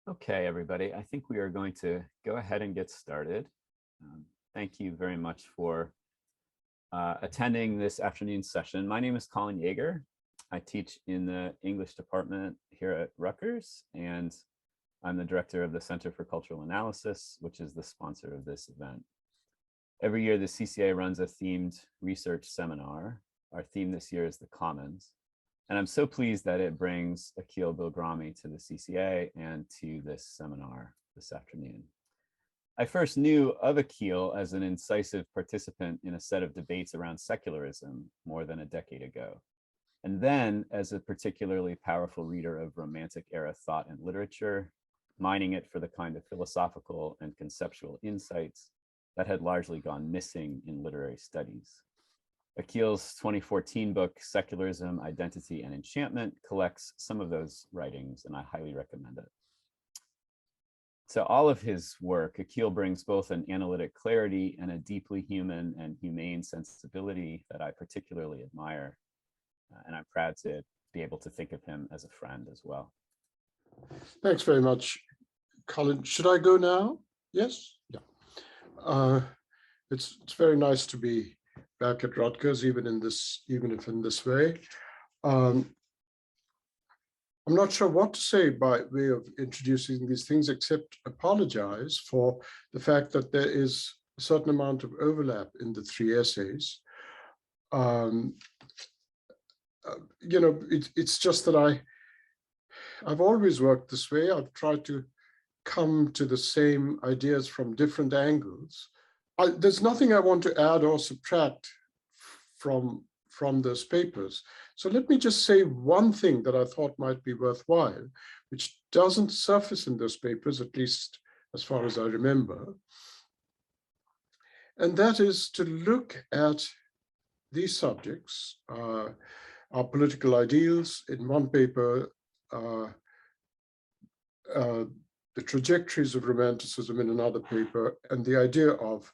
Okay, everybody, I think we are going to go ahead and get started. Thank you very much for attending this afternoon's session. My name is Colin Yeager. I teach in the English department here at Rutgers, and I'm the director of the Center for Cultural Analysis, which is the sponsor of this event. Every year, the CCA runs a themed research seminar. Our theme this year is the Commons. And I'm so pleased that it brings Akeel Bilgrami to the CCA and to this seminar this afternoon. I first knew of Akeel as an incisive participant in a set of debates around secularism more than a decade ago. And then as a particularly powerful reader of Romantic era thought and literature, mining it for the kind of philosophical and conceptual insights that had largely gone missing in literary studies. Akeel's 2014 book, Secularism, Identity, and Enchantment, collects some of those writings, and I highly recommend it. To all of his work, Akeel brings both an analytic clarity and a deeply human and humane sensibility that I particularly admire, and I'm proud to be able to think of him as a friend as well. Thanks very much, Colin. Should I go now? Yes? Yeah. It's very nice to be back at Rutgers, even if in this way. I'm not sure what to say by way of introducing these things, except apologize for the fact that there is a certain amount of overlap in the three essays. It's just that I've always worked this way. I've tried to come to the same ideas from different angles. There's nothing I want to add or subtract from those papers. So let me just say one thing that I thought might be worthwhile, which doesn't surface in those papers, at least as far as I remember. And that is to look at these subjects, our political ideals. In one paper, the trajectories of Romanticism in another paper, and the idea of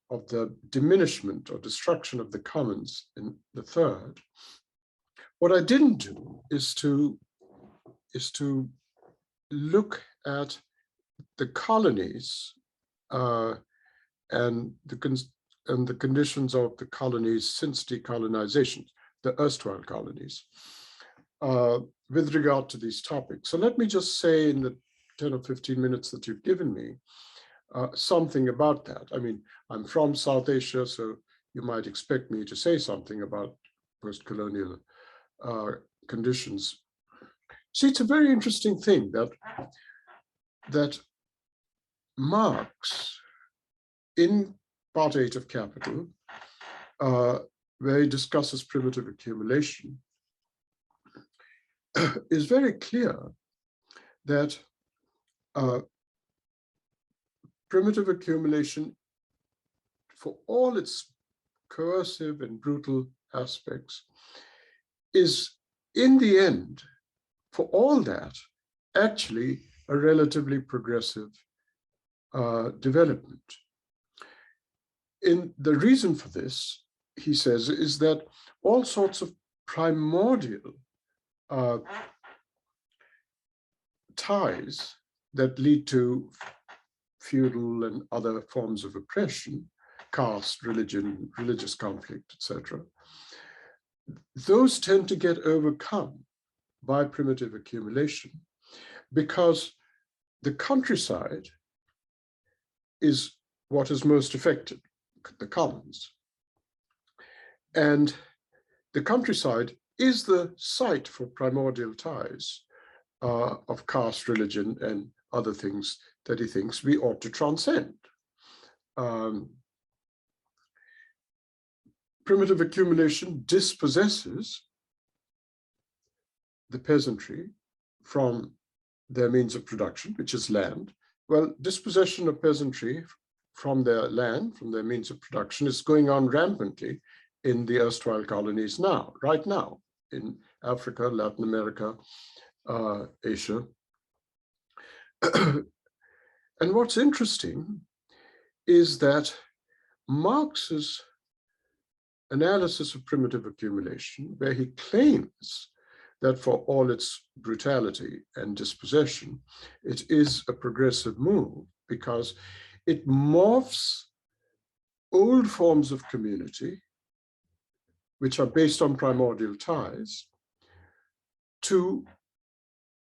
the diminishment or destruction of the commons in the third. What I didn't do is to look at the colonies and the conditions of the colonies since decolonization, the erstwhile colonies, with regard to these topics. So let me just say in the 10 or 15 minutes that you've given me, something about that. I mean, I'm from South Asia, so you might expect me to say something about post-colonial conditions. See, it's a very interesting thing that Marx, in Part 8 of Capital, where he discusses primitive accumulation, is very clear that primitive accumulation, for all its coercive and brutal aspects, is in the end, for all that, actually a relatively progressive development. The reason for this, he says, is that all sorts of primordial ties that lead to feudal and other forms of oppression, caste, religion, religious conflict, etc., those tend to get overcome by primitive accumulation because the countryside is what is most affected, the commons. And the countryside is the site for primordial ties of caste, religion, and other things that he thinks we ought to transcend. Primitive accumulation dispossesses the peasantry from their means of production, which is land. Well, dispossession of peasantry from their land, from their means of production, is going on rampantly in the erstwhile colonies now, right now, in Africa, Latin America, Asia. And what's interesting is that Marx's analysis of primitive accumulation, where he claims that for all its brutality and dispossession, it is a progressive move because it morphs old forms of community, which are based on primordial ties, to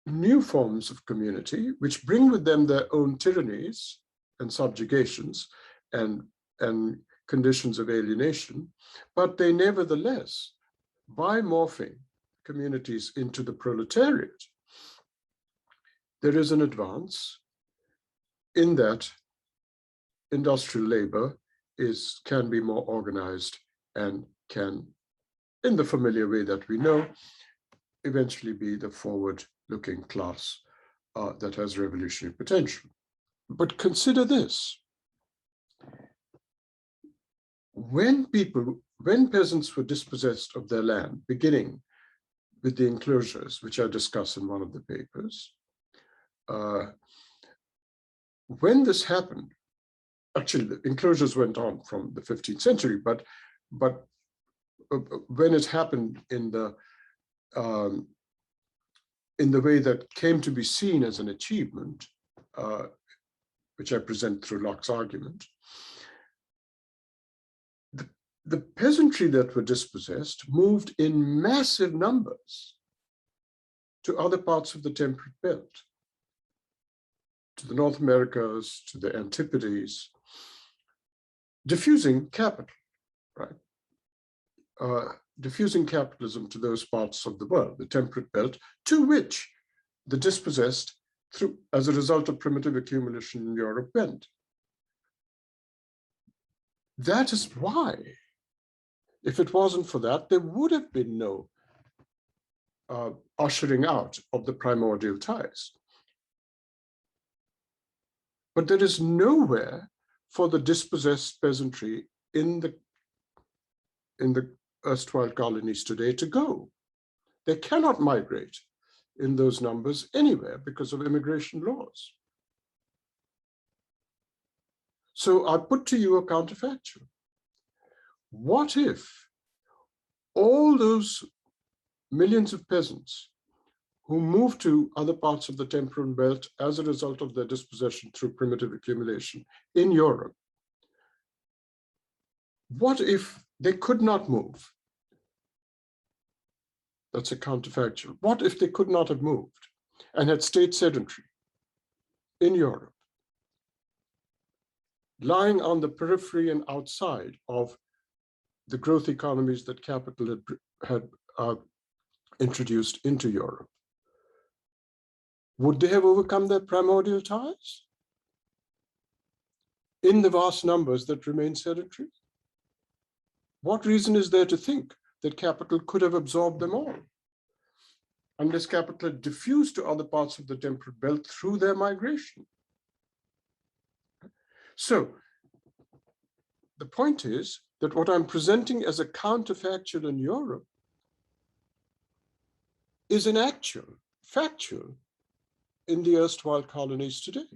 new forms of community, which bring with them their own tyrannies and subjugations and conditions of alienation, but they nevertheless, by morphing communities into the proletariat, there is an advance in that industrial labor can be more organized and can, in the familiar way that we know, eventually be the forward-looking class that has revolutionary potential. But consider this. When peasants were dispossessed of their land, beginning with the enclosures, which I discuss in one of the papers, when this happened, actually the enclosures went on from the 15th century, but when it happened in the way that came to be seen as an achievement, which I present through Locke's argument, the peasantry that were dispossessed moved in massive numbers to other parts of the temperate belt, to the North Americas, to the Antipodes, diffusing capital, right? Diffusing capitalism to those parts of the world, the temperate belt, to which the dispossessed, as a result of primitive accumulation in Europe, went. That is why, if it wasn't for that, there would have been no ushering out of the primordial ties. But there is nowhere for the dispossessed peasantry in the erstwhile colonies today to go. They cannot migrate in those numbers anywhere because of immigration laws. So I put to you a counterfactual. What if all those millions of peasants who moved to other parts of the temporal belt as a result of their dispossession through primitive accumulation in Europe, what if they could not move? That's a counterfactual. What if they could not have moved and had stayed sedentary in Europe, lying on the periphery and outside of the growth economies that capital had introduced into Europe? Would they have overcome their primordial ties in the vast numbers that remain sedentary? What reason is there to think that capital could have absorbed them all, unless capital had diffused to other parts of the temporal belt through their migration? So the point is that what I'm presenting as a counterfactual in Europe is an actual, factual, in the erstwhile colonies today.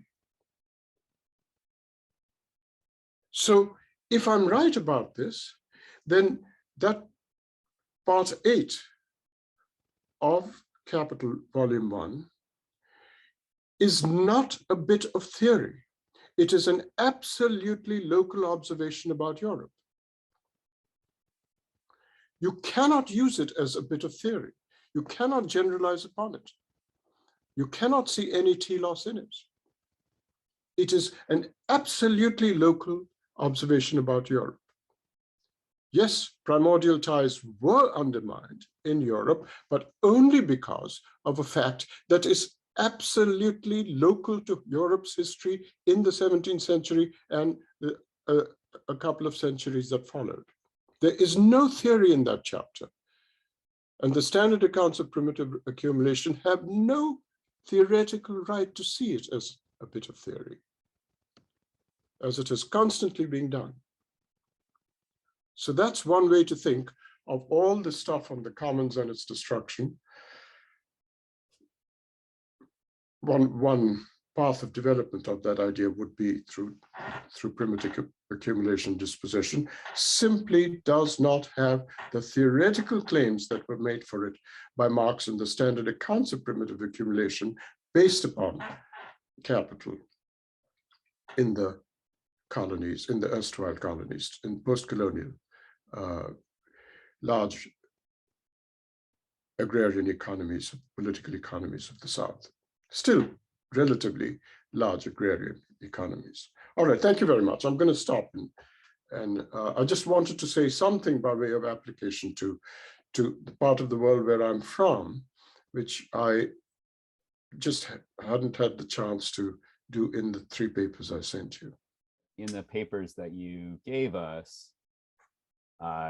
So if I'm right about this, then that part 8 of Capital Volume 1 is not a bit of theory. It is an absolutely local observation about Europe. You cannot use it as a bit of theory. You cannot generalize upon it. You cannot see any telos in it. It is an absolutely local observation about Europe. Yes, primordial ties were undermined in Europe, but only because of a fact that is absolutely local to Europe's history in the 17th century and a couple of centuries that followed. There is no theory in that chapter. And the standard accounts of primitive accumulation have no theoretical right to see it as a bit of theory, as it is constantly being done. So that's one way to think of all the stuff on the commons and its destruction. One path of development of that idea would be through primitive accumulation disposition, simply does not have the theoretical claims that were made for it by Marx in the standard accounts of primitive accumulation based upon capital in the colonies, in the erstwhile colonies, in post-colonial large agrarian economies, political economies of the South. Still relatively large agrarian economies. All right, thank you very much. I'm going to stop, and I just wanted to say something by way of application to the part of the world where I'm from, which I just hadn't had the chance to do in the 3 papers I sent you. In the papers that you gave us,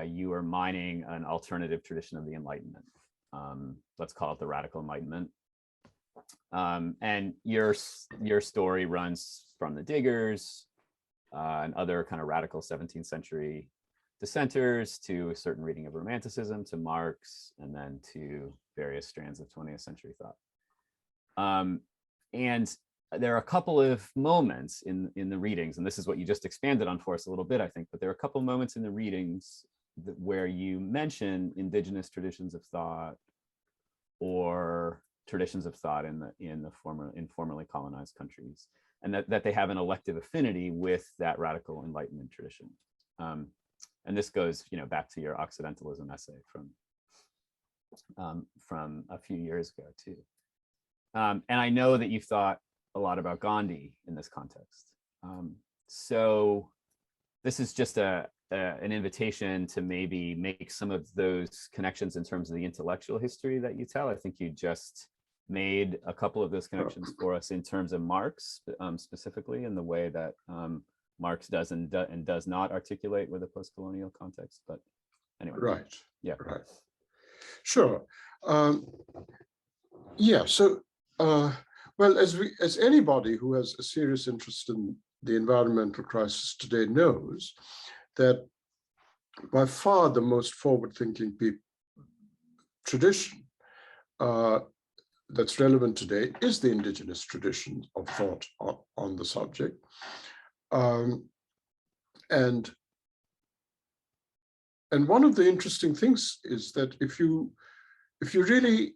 you were mining an alternative tradition of the Enlightenment. Let's call it the radical Enlightenment. And your story runs from the Diggers and other kind of radical 17th century dissenters to a certain reading of Romanticism, to Marx, and then to various strands of 20th century thought. And there are a couple of moments in the readings, and this is what you just expanded on for us a little bit, I think, but there are a couple of moments in the readings where you mention indigenous traditions of thought or traditions of thought in formerly colonized countries, and that they have an elective affinity with that radical Enlightenment tradition. And this goes, back to your Occidentalism essay from a few years ago too. And I know that you've thought a lot about Gandhi in this context. So this is just an invitation to maybe make some of those connections in terms of the intellectual history that you tell. I think you just made a couple of those connections for us in terms of Marx, specifically in the way that Marx does and does not articulate with a post-colonial context. But anyway. Right. Yeah. Right. Sure. Yeah. So, well, as anybody who has a serious interest in the environmental crisis today knows, that by far the most forward-thinking tradition that's relevant today is the indigenous tradition of thought on the subject. And one of the interesting things is that if you really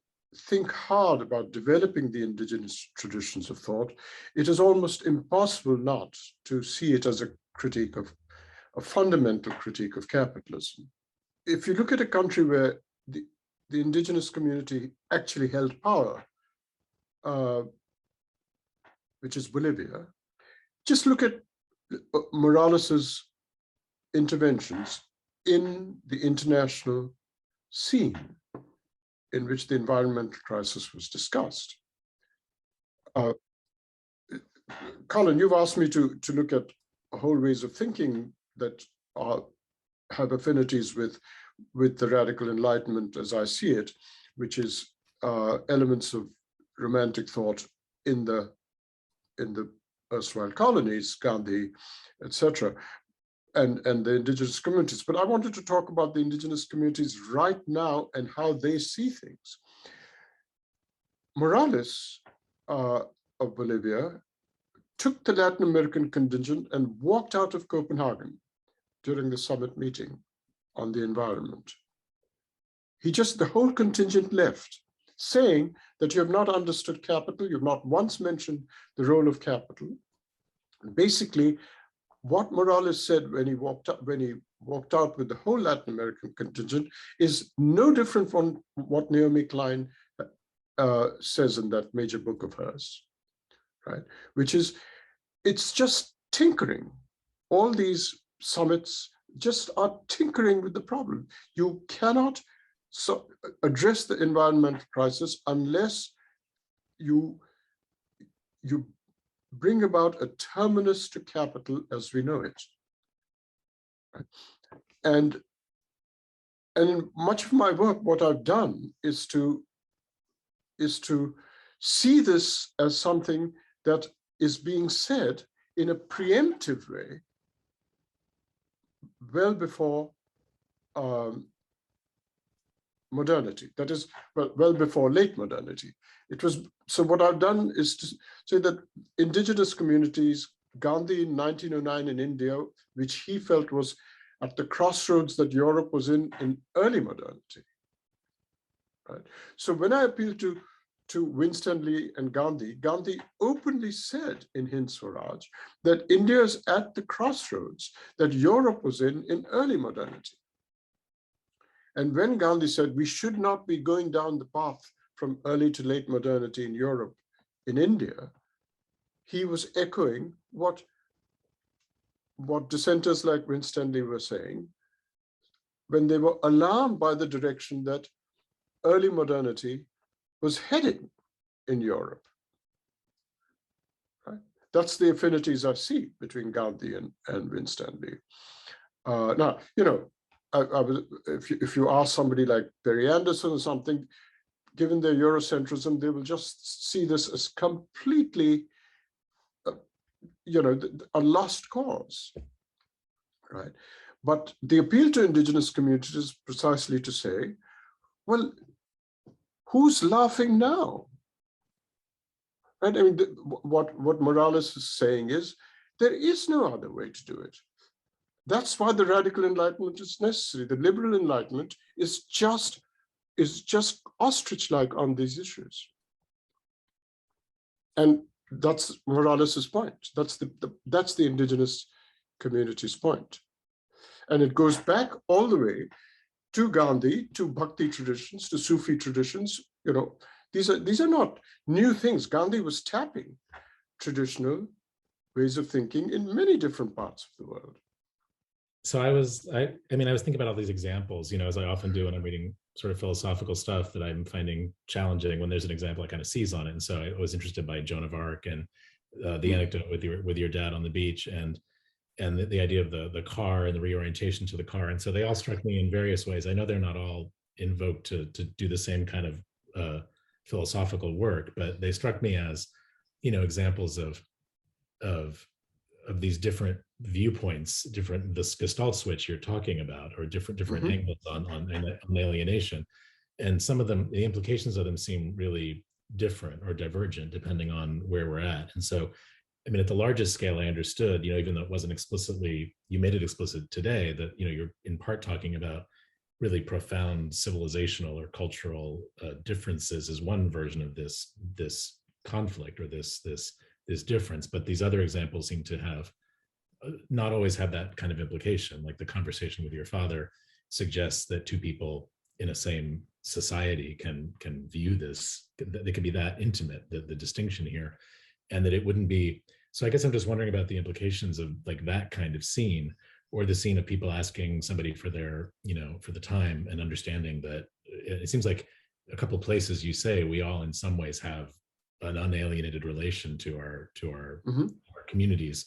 think hard about developing the indigenous traditions of thought, it is almost impossible not to see it as a fundamental critique of capitalism. If you look at a country where the indigenous community actually held power, which is Bolivia, just look at Morales's interventions in the international scene in which the environmental crisis was discussed. Colin, you've asked me to look at whole ways of thinking that have affinities with the radical Enlightenment as I see it, which is elements of romantic thought in the erstwhile colonies, Gandhi, etc., and the indigenous communities. But I wanted to talk about the indigenous communities right now and how they see things. Morales of Bolivia took the Latin American contingent and walked out of Copenhagen during the summit meeting on the environment. The whole contingent left, saying that you have not understood capital, you've not once mentioned the role of capital. Basically, what Morales said when he walked out with the whole Latin American contingent is no different from what Naomi Klein says in that major book of hers, right? Which is, it's just tinkering. All these summits just are tinkering with the problem. You cannot address the environmental crisis unless you bring about a terminus to capital as we know it. And in much of my work, what I've done is to see this as something that is being said in a preemptive way well before modernity, that is, well before late modernity. It was, so what I've done is to say that indigenous communities, Gandhi in 1909 in India, which he felt was at the crossroads that Europe was in early modernity. Right? So when I appeal to Winstanley and Gandhi, Gandhi openly said in Hind Swaraj that India is at the crossroads that Europe was in early modernity. And when Gandhi said we should not be going down the path from early to late modernity in Europe, in India, he was echoing what dissenters like Winstanley were saying when they were alarmed by the direction that early modernity was heading in Europe. Right? That's the affinities I see between Gandhi and Winstanley. Now, you know, if you ask somebody like Perry Anderson or something, given their Eurocentrism, they will just see this as completely, you know, a lost cause, right? But the appeal to indigenous communities is precisely to say, well, who's laughing now? Right? I mean, what Morales is saying is there is no other way to do it. That's why the radical enlightenment is necessary. The liberal enlightenment is just ostrich-like on these issues. And that's Morales's point. That's the indigenous community's point. And it goes back all the way to Gandhi, to Bhakti traditions, to Sufi traditions. You know, these are not new things. Gandhi was tapping traditional ways of thinking in many different parts of the world. So I mean, I was thinking about all these examples, you know, as I often do when I'm reading sort of philosophical stuff that I'm finding challenging. When there's an example, I kind of seize on it. And so I was interested by Joan of Arc and the anecdote with your dad on the beach, and the idea of the car and the reorientation to the car. And so they all struck me in various ways. I know they're not all invoked to do the same kind of philosophical work, but they struck me as, you know, examples of these different viewpoints, this Gestalt switch you're talking about, or different angles on alienation. And some of them, the implications of them seem really different or divergent depending on where we're at. And so, I mean, at the largest scale, I understood, you know, even though it wasn't explicitly, you made it explicit today that, you know, you're in part talking about really profound civilizational or cultural differences as one version of this conflict or this difference. But these other examples seem to have not always have that kind of implication. Like the conversation with your father suggests that two people in a same society can view this, they can be that intimate, the distinction here, and that it wouldn't be. So I guess I'm just wondering about the implications of like that kind of scene, or the scene of people asking somebody for their, you know, for the time, and understanding that it seems like a couple places you say we all in some ways have an unalienated relation to our communities.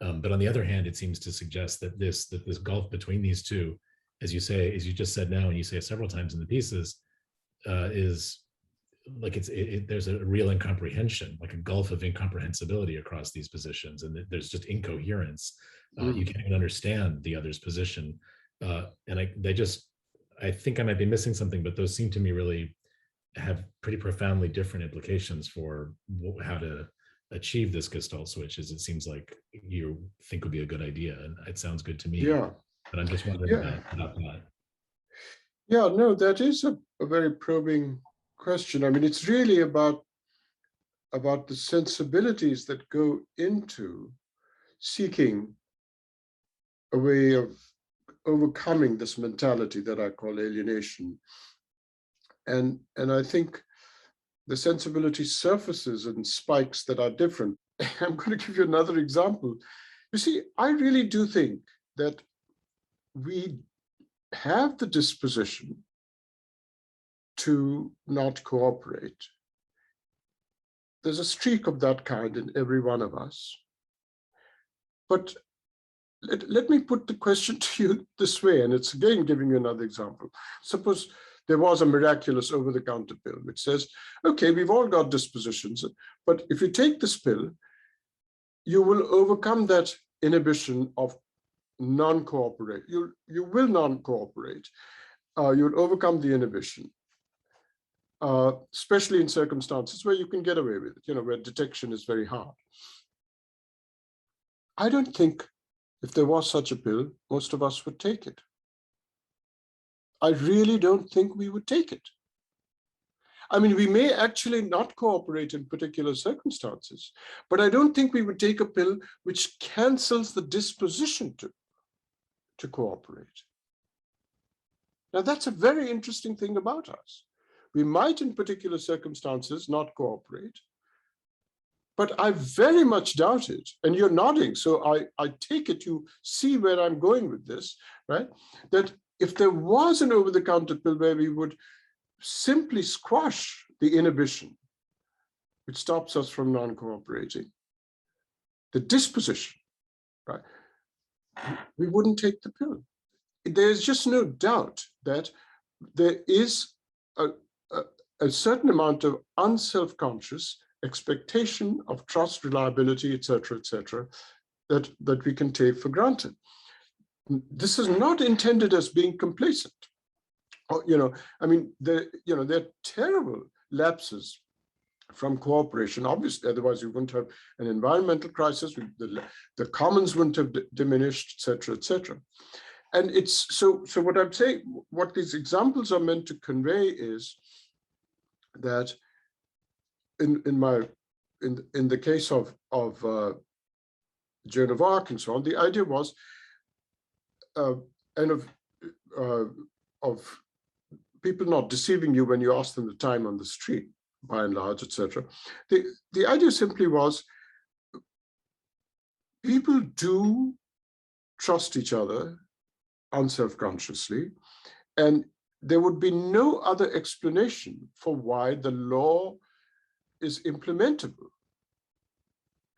But on the other hand, it seems to suggest that this gulf between these two, as you say, as you just said now, and you say it several times in the pieces, is like there's a real incomprehension, like a gulf of incomprehensibility across these positions, and there's just incoherence. You can't even understand the other's position, and I think I might be missing something, but those seem to me really have pretty profoundly different implications for how to achieve this Gestalt switch, as it seems like you think would be a good idea, and it sounds good to me. Yeah, but I'm just wondering about that. Yeah, no, that is a very probing question. I mean, it's really about the sensibilities that go into seeking a way of overcoming this mentality that I call alienation. And I think the sensibility surfaces and spikes that are different. I'm going to give you another example. You see, I really do think that we have the disposition to not cooperate. There's a streak of that kind in every one of us. But let me put the question to you this way, and it's again giving you another example. Suppose there was a miraculous over-the-counter pill which says, okay, we've all got dispositions, but if you take this pill, you will overcome that inhibition of non-cooperate. You will non-cooperate. You'll overcome the inhibition. especially in circumstances where you can get away with it, where detection is very hard. I don't think if there was such a pill, most of us would take it. I really don't think we would take it. I mean, we may actually not cooperate in particular circumstances, but I don't think we would take a pill which cancels the disposition to cooperate. Now, that's a very interesting thing about us. We might, in particular circumstances, not cooperate, but I very much doubt it. And you're nodding, so I take it you see where I'm going with this, right? That if there was an over-the-counter pill where we would simply squash the inhibition which stops us from non-cooperating, the disposition, right, we wouldn't take the pill. There's just no doubt that there is a certain amount of unself-conscious expectation of trust, reliability, etc., that we can take for granted. This is not intended as being complacent. I mean, there are terrible lapses from cooperation, obviously, otherwise we wouldn't have an environmental crisis, the commons wouldn't have diminished, etc. And it's so what I'm saying, what these examples are meant to convey is that in the case of Joan of Arc and so on, the idea was and of people not deceiving you when you ask them the time on the street, by and large, etc. The idea simply was people do trust each other unself-consciously, and there would be no other explanation for why the law is implementable,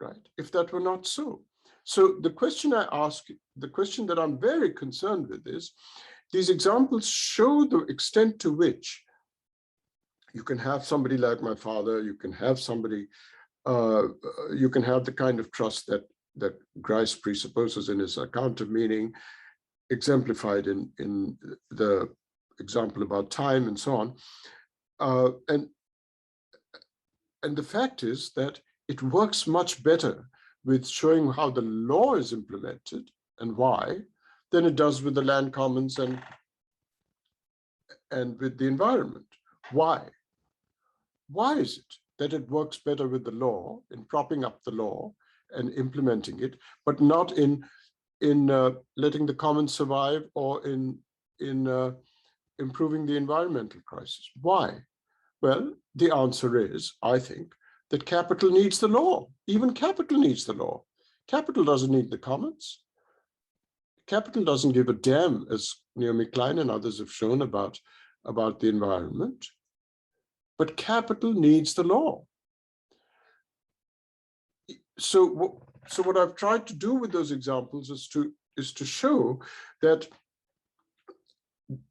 right, if that were not so. So the question I ask, the question that I'm very concerned with is, these examples show the extent to which you can have somebody like my father, you can have somebody, you can have the kind of trust that Grice presupposes in his account of meaning, exemplified in the example about time and so on. And the fact is that it works much better with showing how the law is implemented and why than it does with the land commons and with the environment. Why? Why is it that it works better with the law, in propping up the law and implementing it, but not in letting the commons survive or in improving the environmental crisis? Why? Well, the answer is, I think, that capital needs the law. Even capital needs the law. Capital doesn't need the commons. Capital doesn't give a damn, as Naomi Klein and others have shown, about the environment. But capital needs the law. So what I've tried to do with those examples is to show that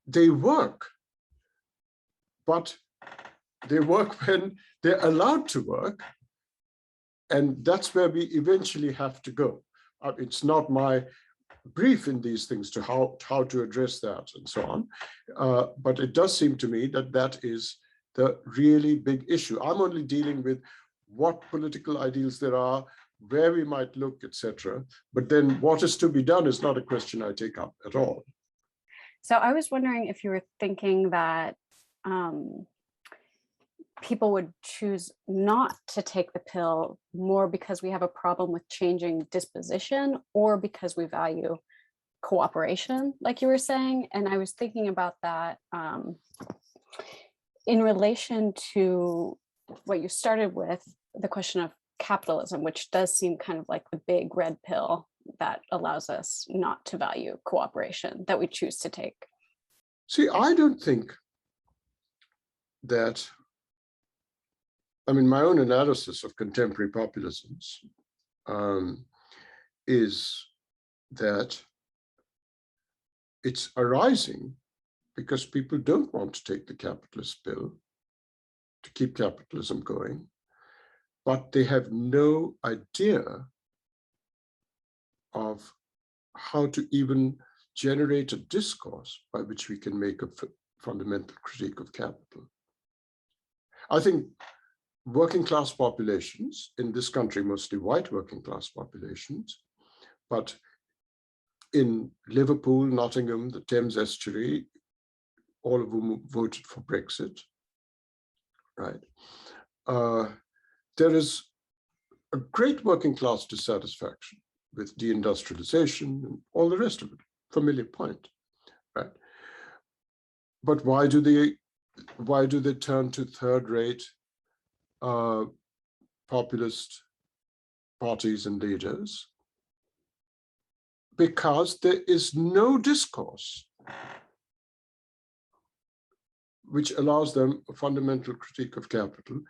they work, but they work when they're allowed to work, and that's where we eventually have to go. It's not my brief in these things to how to address that and so on, but it does seem to me that that is the really big issue. I'm only dealing with what political ideals there are, where we might look, etc. But then what is to be done is not a question I take up at all. So I was wondering if you were thinking that people would choose not to take the pill more because we have a problem with changing disposition, or because we value cooperation, like you were saying. And I was thinking about that in relation to what you started with, the question of capitalism, which does seem kind of like the big red pill that allows us not to value cooperation that we choose to take. See, I don't think that, I mean, my own analysis of contemporary populisms is that it's arising because people don't want to take the capitalist pill to keep capitalism going, but they have no idea of how to even generate a discourse by which we can make a fundamental critique of capital. I think working class populations in this country, mostly white working class populations, but in Liverpool, Nottingham, the Thames Estuary, all of whom voted for Brexit, right? There is a great working class dissatisfaction with deindustrialization and all the rest of it, familiar point, right? But why do they turn to third-rate populist parties and leaders? Because there is no discourse which allows them a fundamental critique of capital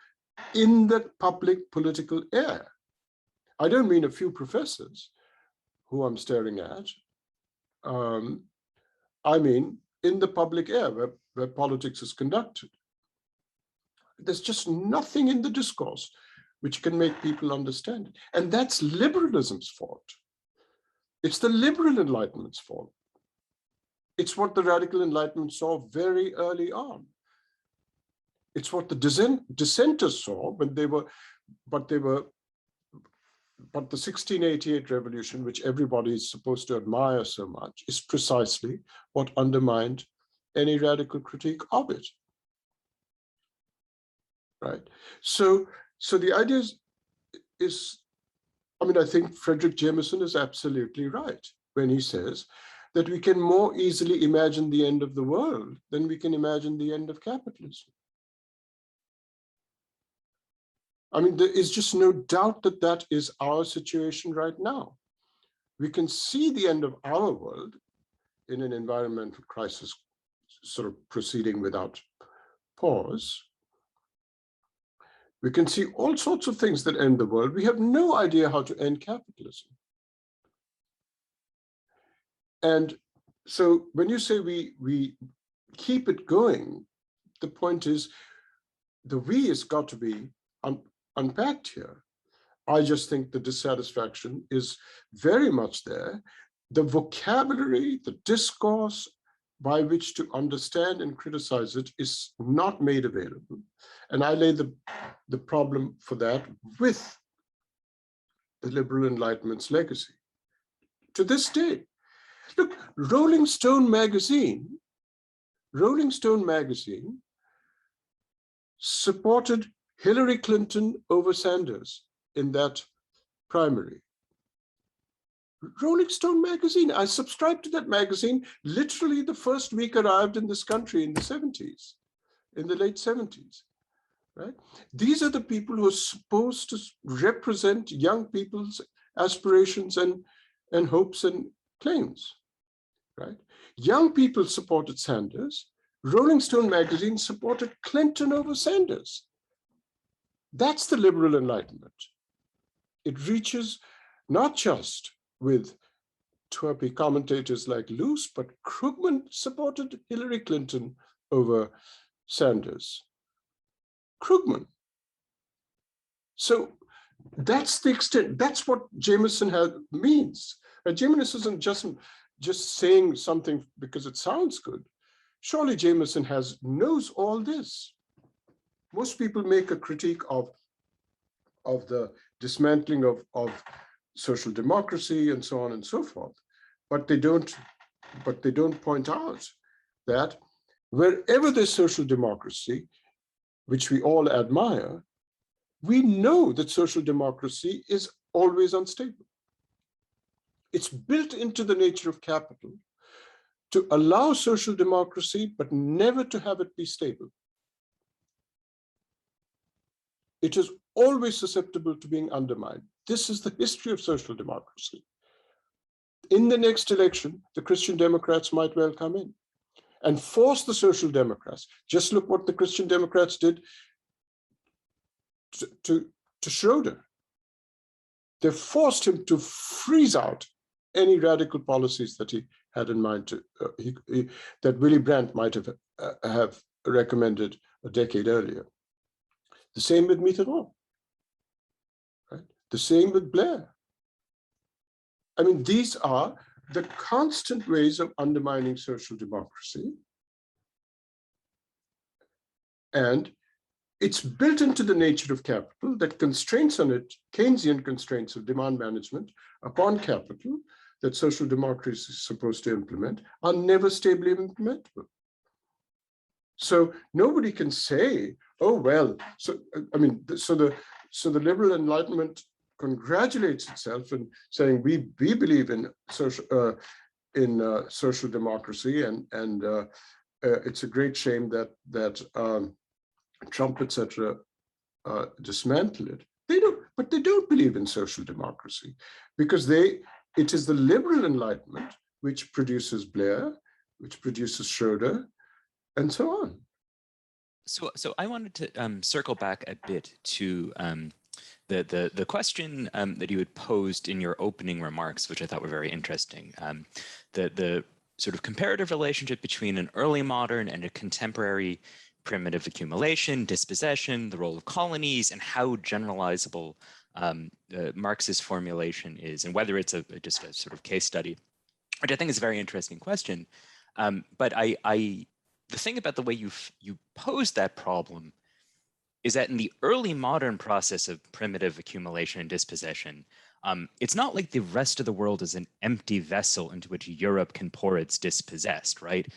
in the public political air. I don't mean a few professors who I'm staring at. I mean in the public air where politics is conducted. There's just nothing in the discourse which can make people understand it. And that's liberalism's fault. It's the liberal Enlightenment's fault. It's what the radical Enlightenment saw very early on. It's what the dissenters saw when but the 1688 revolution, which everybody is supposed to admire so much, is precisely what undermined any radical critique of it. Right? So the idea is, I mean, I think Frederick Jameson is absolutely right when he says that we can more easily imagine the end of the world than we can imagine the end of capitalism. I mean, there is just no doubt that that is our situation right now. We can see the end of our world in an environmental crisis sort of proceeding without pause. We can see all sorts of things that end the world. We have no idea how to end capitalism. And so when you say we keep it going, the point is the we has got to be unpacked here. I just think the dissatisfaction is very much there. The vocabulary, the discourse by which to understand and criticize it is not made available. And I lay the problem for that with the liberal Enlightenment's legacy. To this day, look, Rolling Stone magazine supported Hillary Clinton over Sanders in that primary. Rolling Stone magazine, I subscribed to that magazine literally the first week I arrived in this country in the 70s, in the late 70s, right? These are the people who are supposed to represent young people's aspirations and hopes and claims, right? Young people supported Sanders. Rolling Stone magazine supported Clinton over Sanders. That's the liberal Enlightenment. It reaches not just with twerpy commentators like Luce, but Krugman supported Hillary Clinton over Sanders. Krugman. So that's the extent, that's what Jameson means. Jameson isn't just saying something because it sounds good. Surely Jameson knows all this. Most people make a critique of the dismantling of social democracy and so on and so forth, but they don't point out that wherever there's social democracy, which we all admire, we know that social democracy is always unstable. It's built into the nature of capital to allow social democracy, but never to have it be stable. It is always susceptible to being undermined. This is the history of social democracy. In the next election, the Christian Democrats might well come in and force the Social Democrats. Just look what the Christian Democrats did to Schroeder. They forced him to freeze out any radical policies that he had in mind that Willy Brandt might have recommended a decade earlier. The same with Mitterrand, right? The same with Blair. I mean, these are the constant ways of undermining social democracy. And it's built into the nature of capital that constraints on it, Keynesian constraints of demand management upon capital that social democracy is supposed to implement are never stably implementable. So nobody can say, oh, well, so I mean, so the liberal enlightenment congratulates itself in saying we believe in social democracy, and it's a great shame that Trump, etc., dismantle it. They don't, but they don't believe in social democracy because it is the liberal enlightenment which produces Blair, which produces Schroeder, and so on. So I wanted to circle back a bit to the question that you had posed in your opening remarks, which I thought were very interesting. The sort of comparative relationship between an early modern and a contemporary primitive accumulation, dispossession, the role of colonies, and how generalizable Marxist formulation is, and whether it's just a sort of case study, which I think is a very interesting question. But the thing about the way you pose that problem is that in the early modern process of primitive accumulation and dispossession, it's not like the rest of the world is an empty vessel into which Europe can pour its dispossessed, right?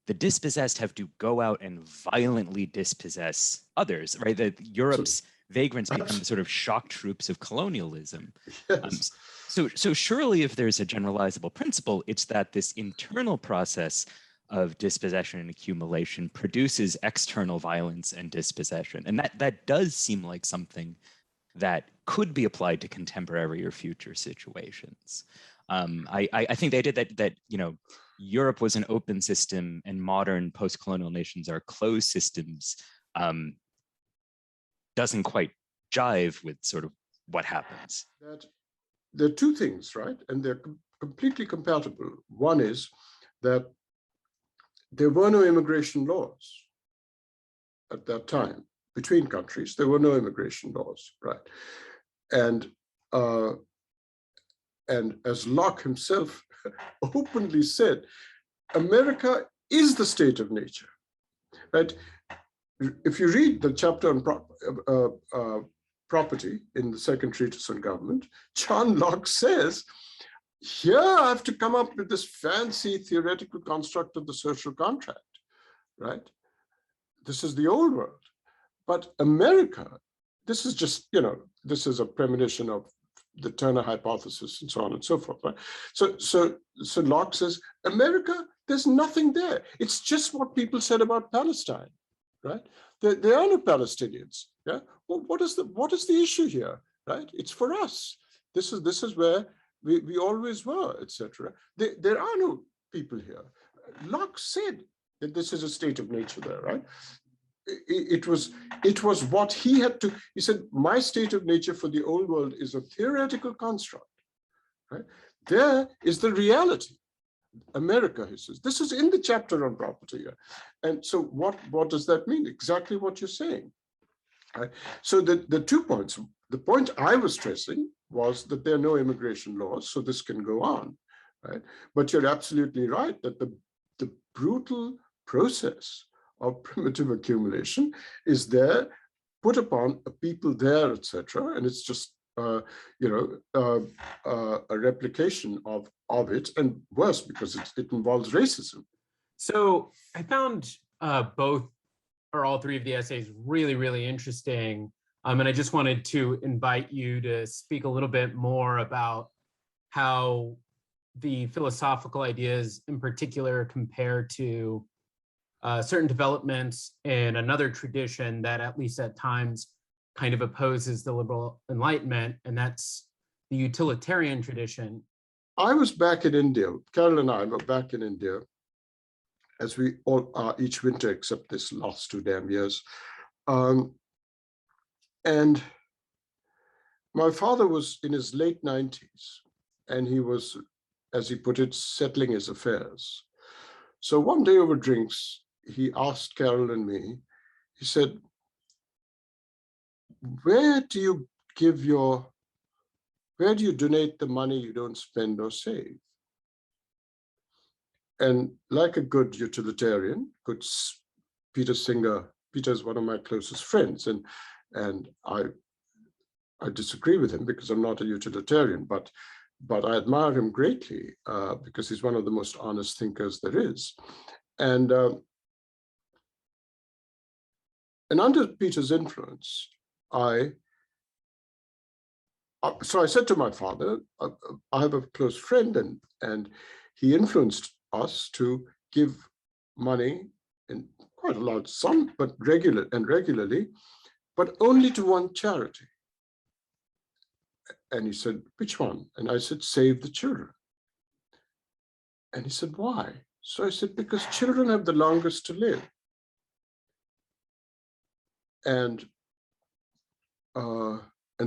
The dispossessed have to go out and violently dispossess others, right? That Europe's vagrants become the sort of shock troops of colonialism. Yes. So surely if there's a generalizable principle, it's that this internal process of dispossession and accumulation produces external violence and dispossession. And that does seem like something that could be applied to contemporary or future situations. I think they did that, you know, Europe was an open system and modern post-colonial nations are closed systems, doesn't quite jive with sort of what happens. There are two things, right? And they're completely compatible. One is that there were no immigration laws at that time between countries. There were no immigration laws, right? And as Locke himself openly said, America is the state of nature, right? If you read the chapter on property in the second treatise on government, John Locke says, here I have to come up with this fancy theoretical construct of the social contract, right? This is the old world. But America, this is just, you know, this is a premonition of the Turner hypothesis and so on and so forth, right? So Locke says, America, there's nothing there. It's just what people said about Palestine, right? There are no Palestinians, yeah? Well, what is the issue here, right? It's for us. This is where we always were, etc. There are no people here. Locke said that this is a state of nature there, right? It was what he had to, he said, my state of nature for the old world is a theoretical construct, right? There is the reality. America, he says. This is in the chapter on property. And so what does that mean? Exactly what you're saying. Right? So the 2 points, the point I was stressing was that there are no immigration laws, so this can go on, right? But you're absolutely right that the brutal process of primitive accumulation is there, put upon a people there, etc. And it's just a replication of it, and worse because it involves racism. So I found both or all three of the essays really, really interesting. And I just wanted to invite you to speak a little bit more about how the philosophical ideas in particular compare to certain developments in another tradition that at least at times kind of opposes the liberal enlightenment, and that's the utilitarian tradition. I was back in India, Carol and I were back in India, as we all are each winter except this last 2 damn years. And my father was in his late 90s, and he was, as he put it, settling his affairs. So one day over drinks, he asked Carol and me, he said, where do you donate the money you don't spend or save? And like a good utilitarian, good Peter Singer Peter is one of my closest friends, and I disagree with him because I'm not a utilitarian, but I admire him greatly because he's one of the most honest thinkers there is. And under Peter's influence, so I said to my father, I have a close friend, and he influenced us to give money in quite a large sum, but regularly, but only to one charity. And he said, which one? And I said, Save the Children. And he said, why? So I said, because children have the longest to live. And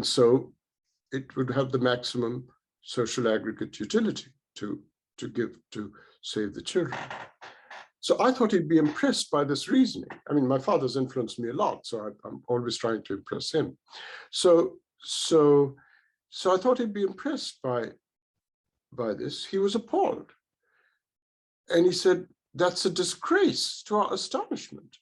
so it would have the maximum social aggregate utility to give to save the children. So I thought he'd be impressed by this reasoning. I mean, my father's influenced me a lot, so I'm always trying to impress him. So I thought he'd be impressed by this. He was appalled. And he said, that's a disgrace, to our astonishment.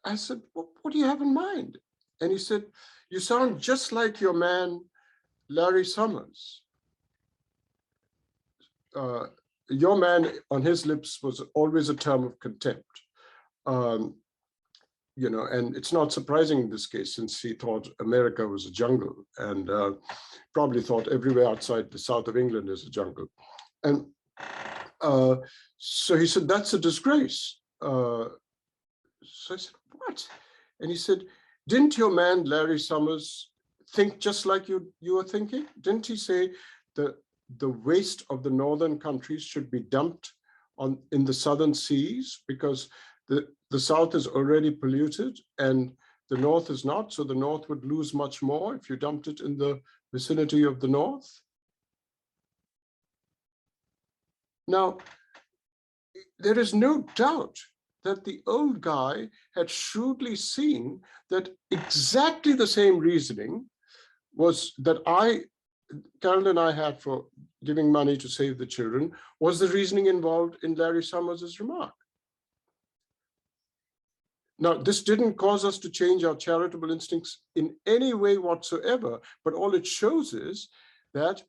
I said, what do you have in mind? And he said, you sound just like your man, Larry Summers. Your man, on his lips, was always a term of contempt. You know, and it's not surprising in this case, since he thought America was a jungle, and probably thought everywhere outside the south of England is a jungle. And so he said, that's a disgrace. So I said, what? And he said, didn't your man, Larry Summers, think just like you were thinking? Didn't he say that the waste of the northern countries should be dumped in the southern seas because the south is already polluted and the north is not, so the north would lose much more if you dumped it in the vicinity of the north? Now, there is no doubt that the old guy had shrewdly seen that exactly the same reasoning was that Carol and I had for giving money to save the children was the reasoning involved in Larry Summers' remark. Now, this didn't cause us to change our charitable instincts in any way whatsoever, but all it shows is that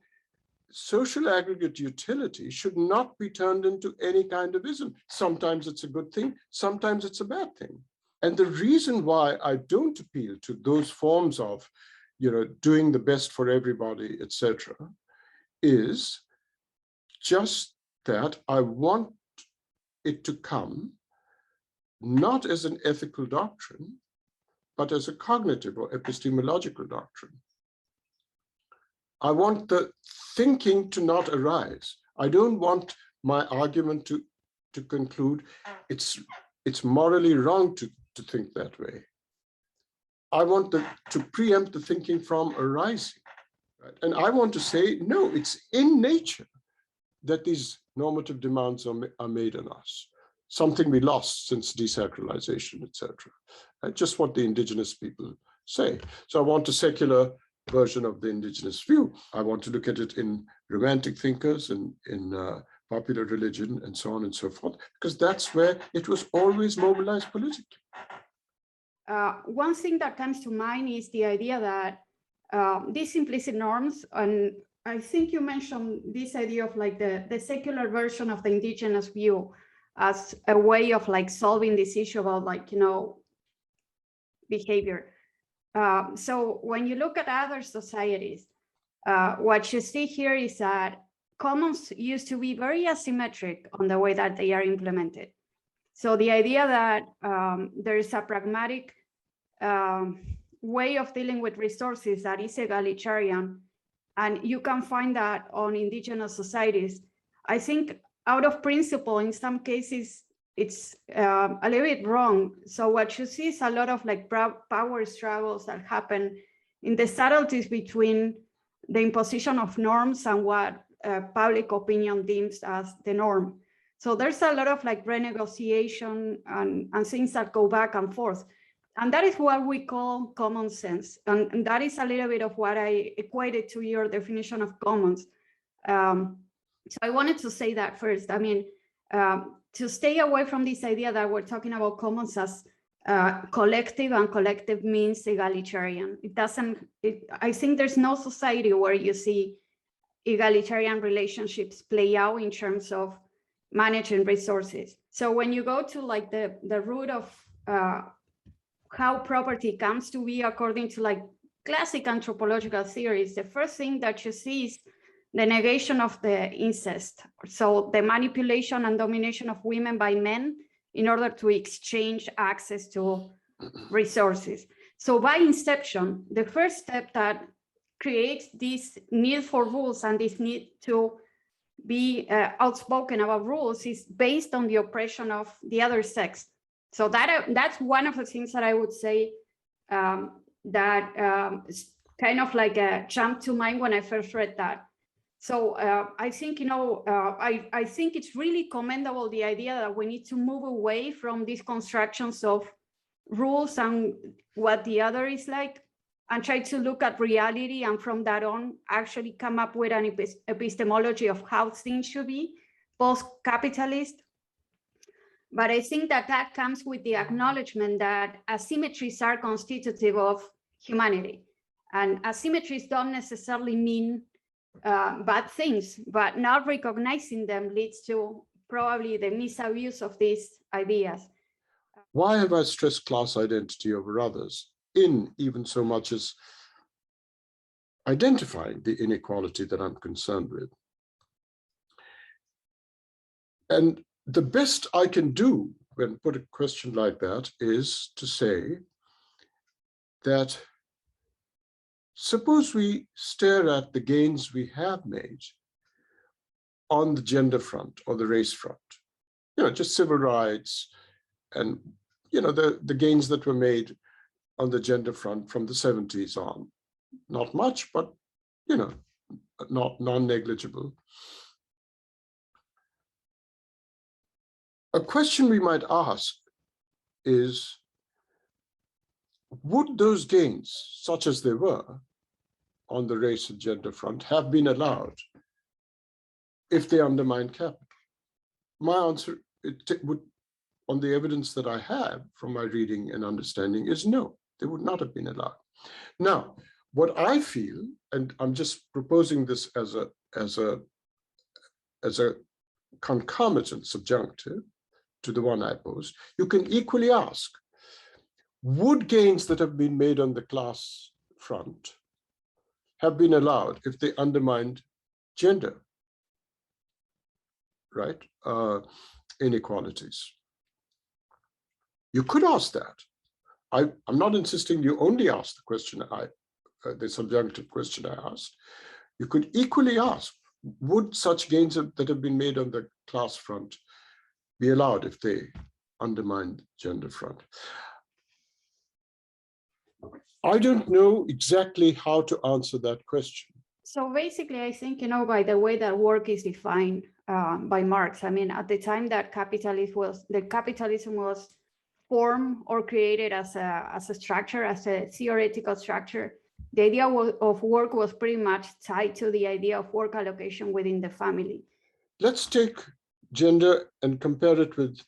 social aggregate utility should not be turned into any kind of ism. Sometimes it's a good thing, sometimes it's a bad thing. And the reason why I don't appeal to those forms of, you know, doing the best for everybody, etc., is just that I want it to come not as an ethical doctrine, but as a cognitive or epistemological doctrine. I want the thinking to not arise. I don't want my argument to conclude it's morally wrong to think that way. I want to preempt the thinking from arising. Right? And I want to say, no, it's in nature that these normative demands are made on us. Something we lost since desacralization, etc. Just what the indigenous people say. So I want a secular version of the indigenous view. I want to look at it in romantic thinkers and in popular religion and so on and so forth, because that's where it was always mobilized politically. One thing that comes to mind is the idea that these implicit norms, and I think you mentioned this idea of like the secular version of the indigenous view as a way of like solving this issue about like, you know, behavior. So when you look at other societies, what you see here is that commons used to be very asymmetric on the way that they are implemented. So the idea that there is a pragmatic way of dealing with resources that is egalitarian, and you can find that on indigenous societies, I think out of principle, in some cases, it's a little bit wrong. So what you see is a lot of like power struggles that happen in the subtleties between the imposition of norms and what public opinion deems as the norm. So there's a lot of like renegotiation and things that go back and forth. And that is what we call common sense. And that is a little bit of what I equated to your definition of commons. So I wanted to say that first. I mean, to stay away from this idea that we're talking about commons as collective, and collective means egalitarian. I think there's no society where you see egalitarian relationships play out in terms of managing resources. So when you go to like the root of how property comes to be according to like classic anthropological theories, the first thing that you see is the negation of the incest. So the manipulation and domination of women by men in order to exchange access to resources. So by inception, the first step that creates this need for rules and this need to be outspoken about rules is based on the oppression of the other sex. So that's one of the things that I would say that kind of like jumped to mind when I first read that. So I think, I think it's really commendable, the idea that we need to move away from these constructions of rules and what the other is like, and try to look at reality, and from that on actually come up with an epistemology of how things should be post-capitalist. But I think that comes with the acknowledgement that asymmetries are constitutive of humanity, and asymmetries don't necessarily mean bad things, but not recognizing them leads to probably the misuse of these ideas. Why have I stressed class identity over others in even so much as identifying the inequality that I'm concerned with? And the best I can do when put a question like that is to say that suppose we stare at the gains we have made on the gender front or the race front, just civil rights and, the gains that were made on the gender front from the 70s on. Not much, but, not non-negligible. A question we might ask is, would those gains, such as they were on the race and gender front, have been allowed if they undermined capital? My answer would, on the evidence that I have from my reading and understanding, is no, they would not have been allowed. Now, what I feel, and I'm just proposing this as a concomitant subjunctive to the one I posed, you can equally ask, would gains that have been made on the class front have been allowed if they undermined gender, right? Inequalities. You could ask that. I'm not insisting you only ask the question the subjunctive question I asked. You could equally ask, would such gains that have been made on the class front be allowed if they undermined gender front? I don't know exactly how to answer that question. So basically, I think, by the way that work is defined by Marx, I mean, at the time that capitalism was formed or created as a structure, as a theoretical structure, the idea of work was pretty much tied to the idea of work allocation within the family. Let's take gender and compare it with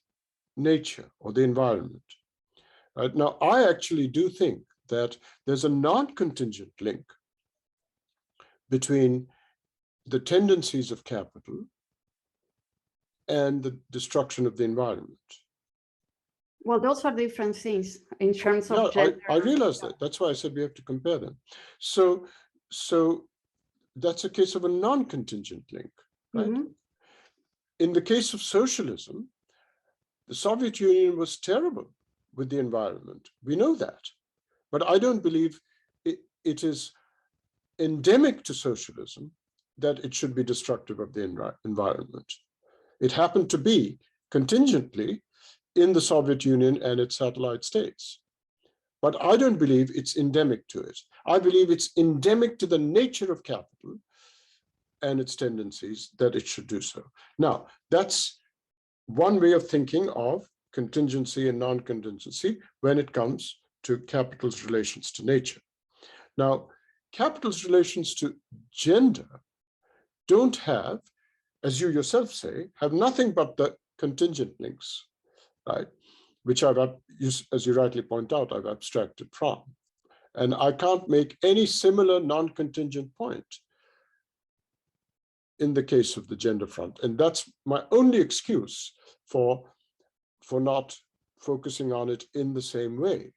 nature or the environment. Right? Now, I actually do think that there's a non-contingent link between the tendencies of capital and the destruction of the environment. Well, those are different things in terms of gender. I realize that. That's why I said we have to compare them. So that's a case of a non-contingent link, right? Mm-hmm. In the case of socialism, the Soviet Union was terrible with the environment. We know that. But I don't believe it is endemic to socialism that it should be destructive of the environment. It happened to be contingently in the Soviet Union and its satellite states. But I don't believe it's endemic to it. I believe it's endemic to the nature of capital and its tendencies that it should do so. Now, that's one way of thinking of contingency and non-contingency when it comes to capital's relations to nature. Now, capital's relations to gender don't have, as you yourself say, have nothing but the contingent links, right? which as you rightly point out, I've abstracted from. And I can't make any similar non-contingent point in the case of the gender front. And that's my only excuse for not focusing on it in the same way.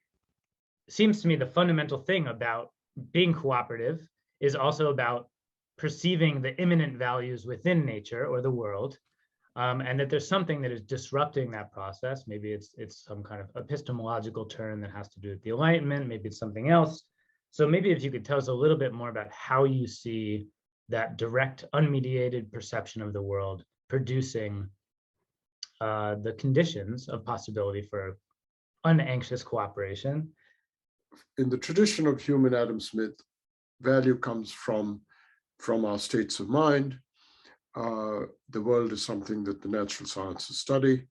It seems to me the fundamental thing about being cooperative is also about perceiving the immanent values within nature or the world, and that there's something that is disrupting that process. Maybe it's some kind of epistemological turn that has to do with the enlightenment, maybe it's something else. So maybe if you could tell us a little bit more about how you see that direct, unmediated perception of the world producing the conditions of possibility for unanxious cooperation. In the tradition of human Adam Smith, value comes from our states of mind. The world is something that the natural sciences study,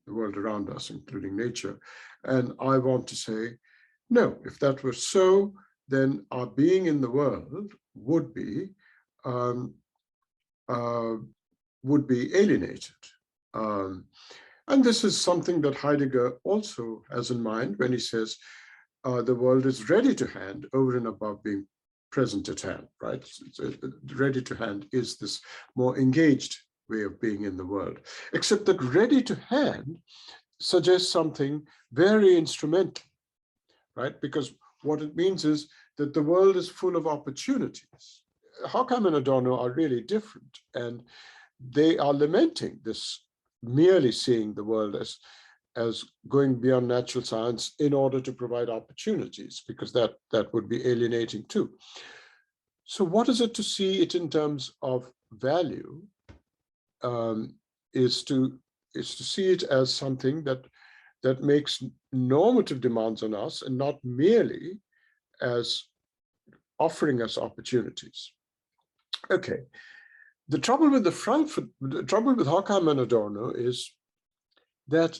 the world around us, including nature. And I want to say, no, if that were so, then our being in the world would be alienated. And this is something that Heidegger also has in mind when he says the world is ready to hand over and above being present at hand, right? Ready to hand is this more engaged way of being in the world, except that ready to hand suggests something very instrumental, right? Because what it means is that the world is full of opportunities. Horkheimer and Adorno are really different, and they are lamenting this merely seeing the world as going beyond natural science in order to provide opportunities, because that would be alienating too. So what is it to see it in terms of value? Is to see it as something that makes normative demands on us and not merely as offering us opportunities. Okay. The trouble with Horkheimer and Adorno is that,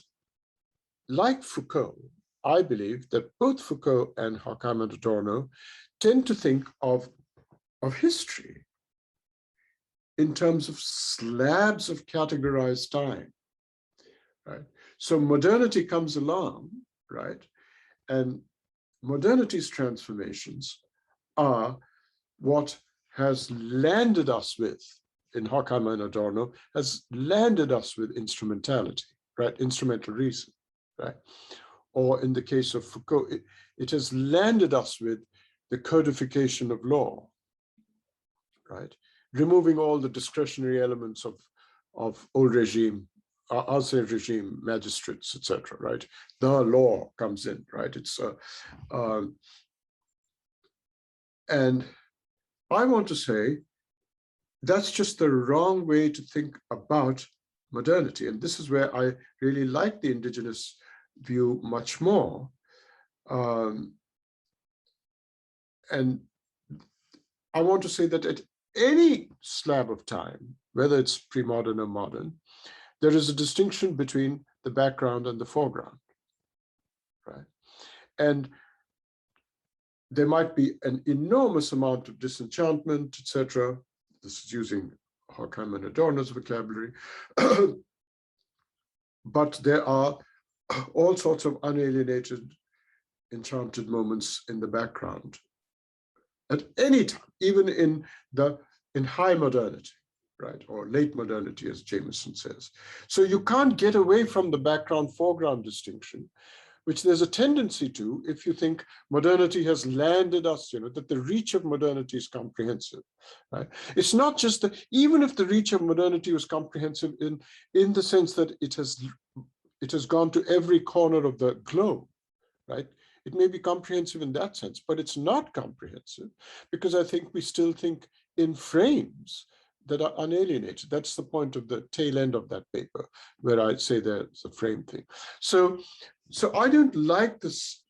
like Foucault, I believe that both Foucault and Horkheimer and Adorno tend to think of history in terms of slabs of categorized time, right? So modernity comes along, right? And modernity's transformations are what has landed us with, in Horkheimer and Adorno, has landed us with instrumentality, right? Instrumental reason, right? Or in the case of Foucault, it has landed us with the codification of law, right? Removing all the discretionary elements of old regime, ancien regime, magistrates, etc., right? The law comes in, right? It's and I want to say that's just the wrong way to think about modernity. And this is where I really like the indigenous view much more. And I want to say that at any slab of time, whether it's pre-modern or modern, there is a distinction between the background and the foreground, right? And there might be an enormous amount of disenchantment, etc. This is using Horkheimer and Adorno's vocabulary. But there are all sorts of unalienated, enchanted moments in the background at any time, even in high modernity, right? Or late modernity, as Jameson says. So you can't get away from the background-foreground distinction, which there's a tendency to if you think modernity has landed us, that the reach of modernity is comprehensive, right? It's not just that, even if the reach of modernity was comprehensive in the sense that it has gone to every corner of the globe, right? It may be comprehensive in that sense, but it's not comprehensive because I think we still think in frames that are unalienated. That's the point of the tail end of that paper, where I say there's a frame thing. So I don't like this,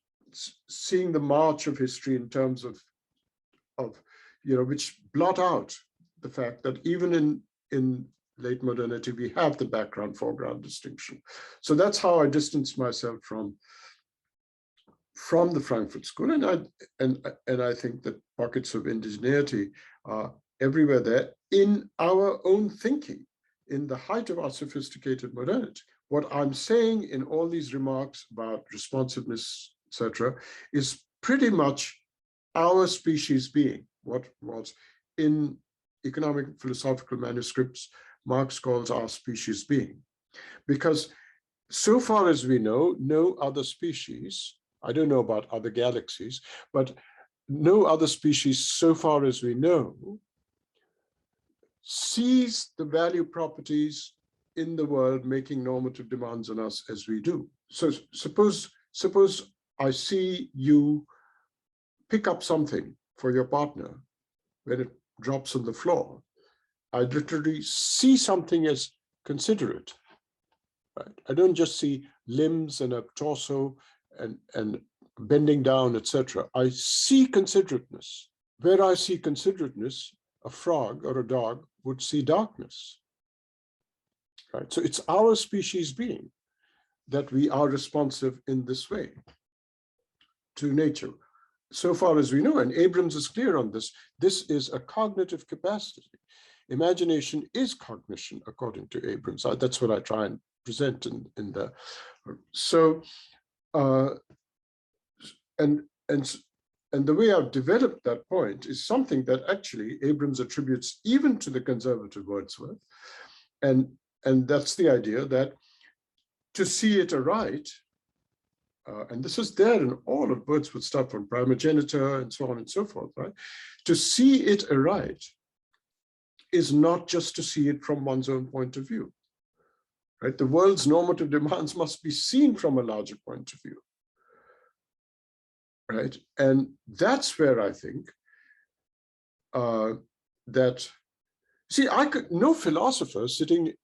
seeing the march of history in terms of which blot out the fact that even in late modernity, we have the background-foreground distinction. So that's how I distance myself from the Frankfurt School, and I think that pockets of indigeneity are everywhere there in our own thinking, in the height of our sophisticated modernity. what I'm saying in all these remarks about responsiveness, etc., is pretty much our species being, what was in economic philosophical manuscripts Marx calls our species being. Because so far as we know, no other species, I don't know about other galaxies, but no other species so far as we know sees the value properties in the world making normative demands on us as we do. So suppose I see you pick up something for your partner when it drops on the floor. I literally see something as considerate, right? I don't just see limbs and a torso and bending down, etc. I see considerateness. Where I see considerateness, a frog or a dog would see darkness, right? So it's our species being that we are responsive in this way to nature. So far as we know, and Abrams is clear on this, this is a cognitive capacity. Imagination is cognition, according to Abrams. That's what I try and present in the. So, and the way I've developed that point is something that actually Abrams attributes even to the conservative Wordsworth, and that's the idea that to see it aright. And this is there in all of Wordsworth's stuff on primogeniture and so on and so forth, right? To see it aright is not just to see it from one's own point of view, right? The world's normative demands must be seen from a larger point of view, right? And that's where I think that, see, no philosopher sitting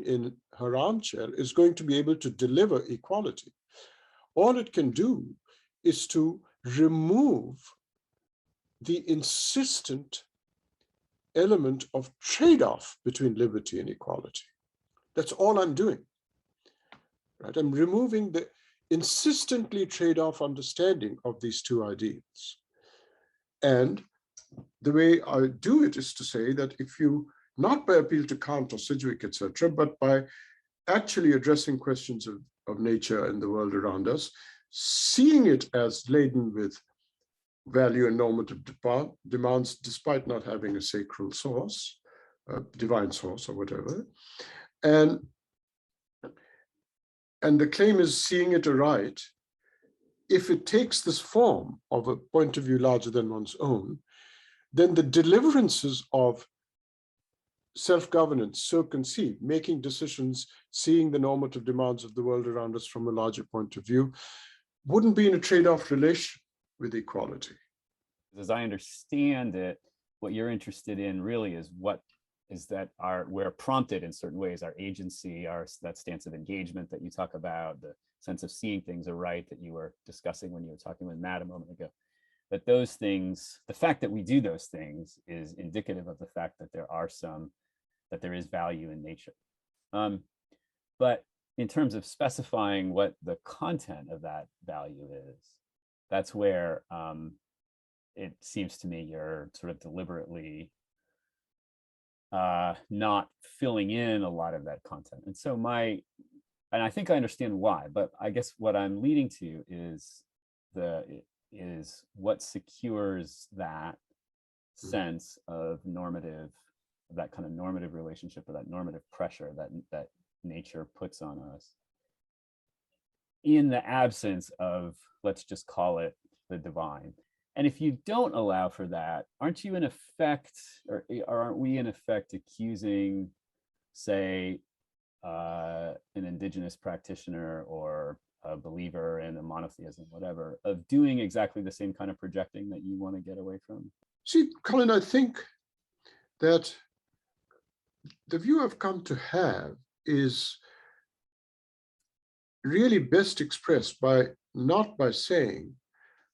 in her armchair is going to be able to deliver equality. All it can do is to remove the insistent element of trade-off between liberty and equality. That's all I'm doing, right? I'm removing the insistently trade-off understanding of these two ideals. And the way I do it is to say that if you, not by appeal to Kant or Sidgwick, etc., but by actually addressing questions of nature and the world around us, seeing it as laden with value and normative demands, despite not having a sacral source, a divine source or whatever. And the claim is seeing it aright. If it takes this form of a point of view larger than one's own, then the deliverances of self-governance, so conceived, making decisions, seeing the normative demands of the world around us from a larger point of view, wouldn't be in a trade-off relation with equality. As I understand it, what you're interested in really is we're prompted in certain ways, our agency, that stance of engagement that you talk about, the sense of seeing things aright that you were discussing when you were talking with Matt a moment ago. But those things, the fact that we do those things is indicative of the fact that there is value in nature. But in terms of specifying what the content of that value is, that's where it seems to me you're sort of deliberately not filling in a lot of that content. And so and I think I understand why, but I guess what I'm leading to is what secures that sense of normative, that kind of normative relationship or that normative pressure that nature puts on us in the absence of, let's just call it, the divine. And if you don't allow for that, aren't you in effect, or aren't we in effect accusing, say, an indigenous practitioner or a believer in a monotheism, whatever, of doing exactly the same kind of projecting that you want to get away from? See, Colin, I think that the view I've come to have is really best expressed not by saying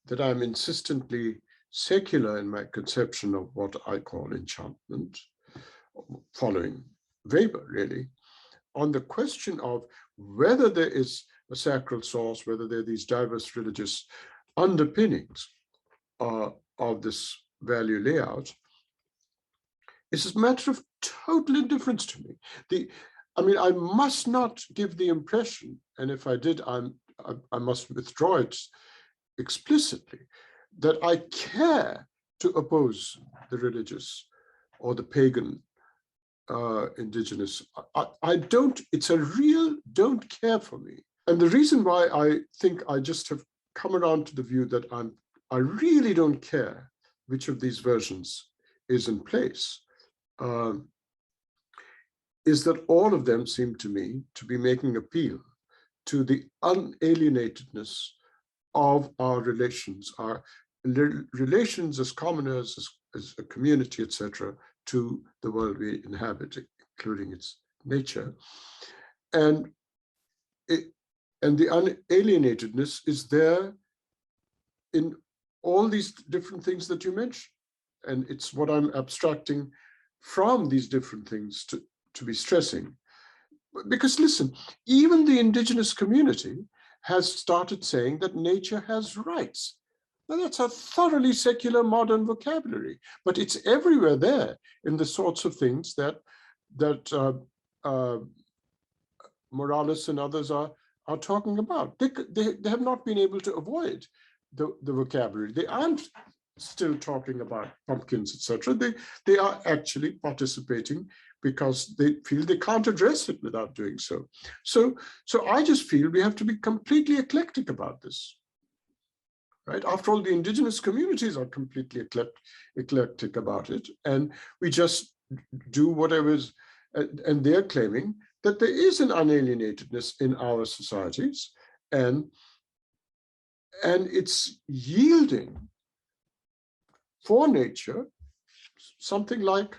that I'm insistently secular in my conception of what I call enchantment, following Weber, really, on the question of whether there is a sacral source, whether there are these diverse religious underpinnings of this value layout. It's a matter of total indifference to me. I mean, I must not give the impression, and if I did, I must withdraw it explicitly, that I care to oppose the religious or the pagan indigenous. I don't, it's a real don't care for me. And the reason why I think I just have come around to the view that I really don't care which of these versions is in place, is that all of them seem to me to be making appeal to the unalienatedness of our relations as commoners, as a community, etc., to the world we inhabit, including its nature. And the unalienatedness is there in all these different things that you mentioned. And it's what I'm abstracting from these different things to be stressing. Because listen, even the indigenous community has started saying that nature has rights. Now that's a thoroughly secular modern vocabulary, but it's everywhere there in the sorts of things that Morales and others are talking about. They have not been able to avoid the vocabulary. They aren't still talking about pumpkins, etc. They are actually participating because they feel they can't address it without doing so. So I just feel we have to be completely eclectic about this, right? After all, the indigenous communities are completely eclectic about it, and we just do whatever is, and they're claiming that there is an unalienatedness in our societies, and it's yielding for nature something like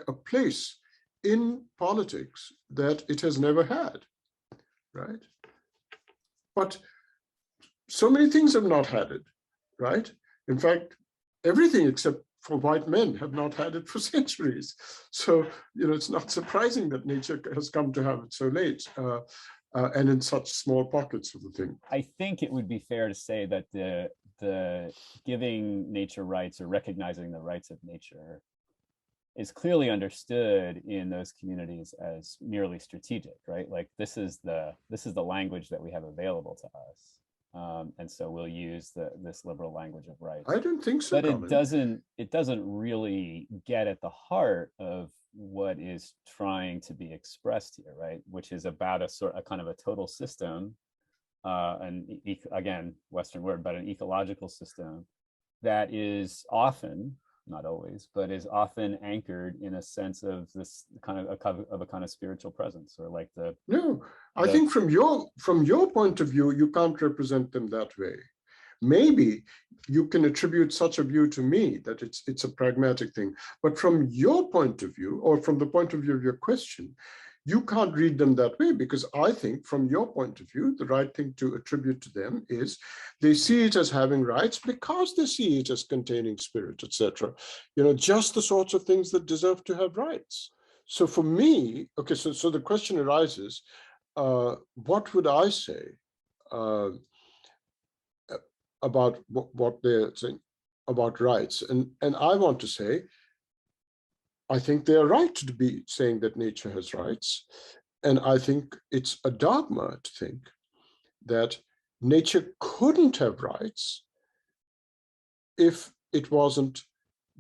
a place in politics that it has never had, right? But so many things have not had it, right? In fact, everything except for white men have not had it for centuries. So, it's not surprising that nature has come to have it so late and in such small pockets of the thing. I think it would be fair to say that the giving nature rights or recognizing the rights of nature is clearly understood in those communities as merely strategic, right? Like this is the language that we have available to us, and so we'll use this liberal language of rights. I don't think so, but it doesn't really get at the heart of what is trying to be expressed here, right? Which is about a kind of a total system, and again, Western word, but an ecological system that is often, not always, but is often anchored in a sense of this kind of a kind of spiritual presence, or like I think from your point of view, you can't represent them that way. Maybe you can attribute such a view to me, that it's a pragmatic thing, but from your point of view, or from the point of view of your question, you can't read them that way, because I think from your point of view, the right thing to attribute to them is they see it as having rights because they see it as containing spirit, etc. Just the sorts of things that deserve to have rights. So for me, okay, so the question arises, what would I say about what they're saying about rights? And I want to say, I think they are right to be saying that nature has rights. And I think it's a dogma to think that nature couldn't have rights if it